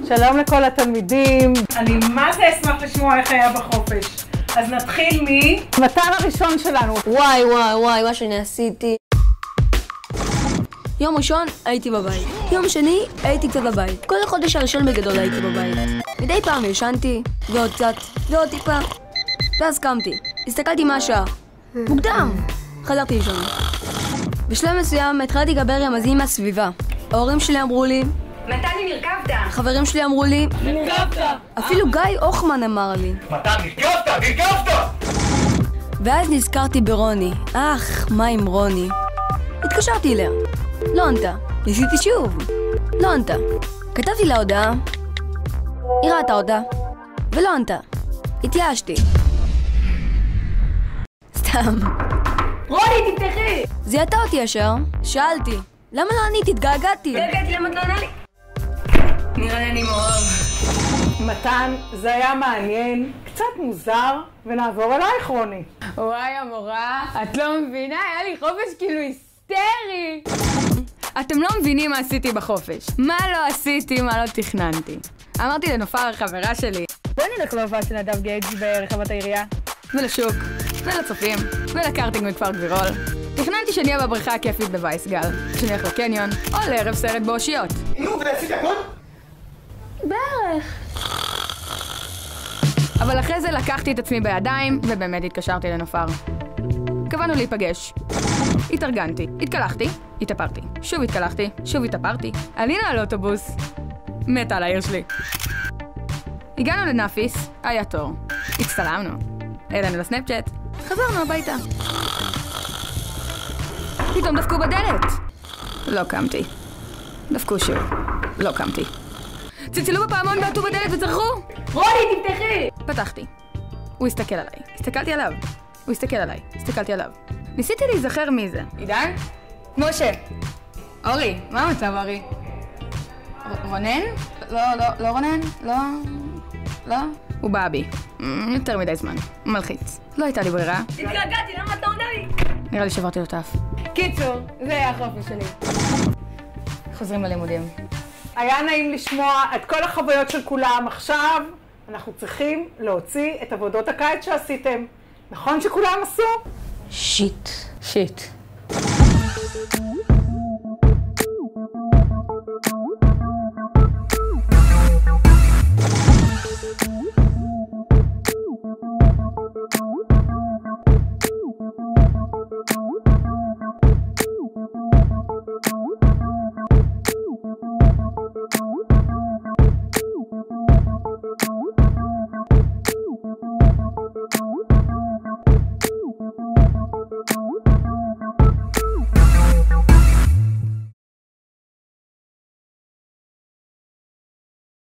שלום לכל התלמידים. אני מה זה אשמח לשמוע איך היה בחופש. אז נתחיל מתן הראשון שלנו. וואי, מה שאני עשיתי. יום ראשון הייתי בבית. יום שני הייתי קצת בבית. כל החודש הראשון בגדול הייתי בבית. מדי פעם ישנתי, ועוד קצת, ועוד טיפה. ואז קמתי. הסתכלתי מה השעה. מוקדם. חזרתי לישון. בשלב מסוים התחלתי לדבר עם רמזים מהסביבה. ההורים שלי אמרו לי, מתני, נרכבת. החברים שלי אמרו לי, נרכבת. אפילו גיא אוחמן אמר לי. מתן, נרכבת! ואז נזכרתי ברוני. מה עם רוני? התקשרתי אליה. לא ענתה. ניסיתי שוב. לא ענתה. כתבתי לה הודעה. היא ראתה אותה. ולא ענתה. התייאשתי. סתם. רוני, תפתחי! זיהתה אותי ישר. שאלתי. למה לא עניתי? התגעגעתי. התגעגעתי, למה את לא עונה לי? נראה לי אני מאוהב. מתן, זה היה מעניין, קצת מוזר, ונעבור אלייך רוני. וואי המורה, את לא מבינה? היה לי חופש כאילו היסטרי. אתם לא מבינים מה עשיתי בחופש. מה לא עשיתי, מה לא תכננתי. אמרתי לנופר, חברה שלי, בוא נלך להופעה של נדב גייג' ברחבת העירייה. ולשוק, ולצופים, ולקארטינג מכפר גבירול. תכננתי שנהיה בבריכה הכיפית בווייסגל, שנלך לקניון, או לערב סרט באושיות. נו, ועשית הכל? בערך. אבל אחרי זה לקחתי את עצמי בידיים, ובאמת התקשרתי לנופר. קבענו להיפגש. התארגנתי, התקלחתי, התאפרתי. שוב התקלחתי, שוב התאפרתי. עלינו על אוטובוס. מתה על העיר שלי. הגענו לנאפיס, היה תור. הצטלמנו. העלינו לסנאפצ'אט. חזרנו הביתה. פתאום דפקו בדלת. לא קמתי. דפקו שוב. לא קמתי. צלצלו בפעמון, בעטו בדלת וצרחו. רוני, תפתחי! פתחתי. הוא הסתכל עליי. הסתכלתי עליו. הוא הסתכל עליי. הסתכלתי עליו. ניסיתי להיזכר מי זה. עידן? משה. אורי. מה המצב, אורי? רונן? לא רונן? לא? הוא בא בי. יותר מדי זמן. מלחיץ. לא הייתה לי ברירה. התגעגעתי, למה את לא עונה לי? נראה לי שברתי לו את האף. קיצור, זה היה החופש שלי. חוזרים ללימודים. היה נעים לשמוע את כל החוויות של כולם. עכשיו אנחנו צריכים להוציא את עבודות הקיץ שעשיתם. נכון שכולם עשו? שיט.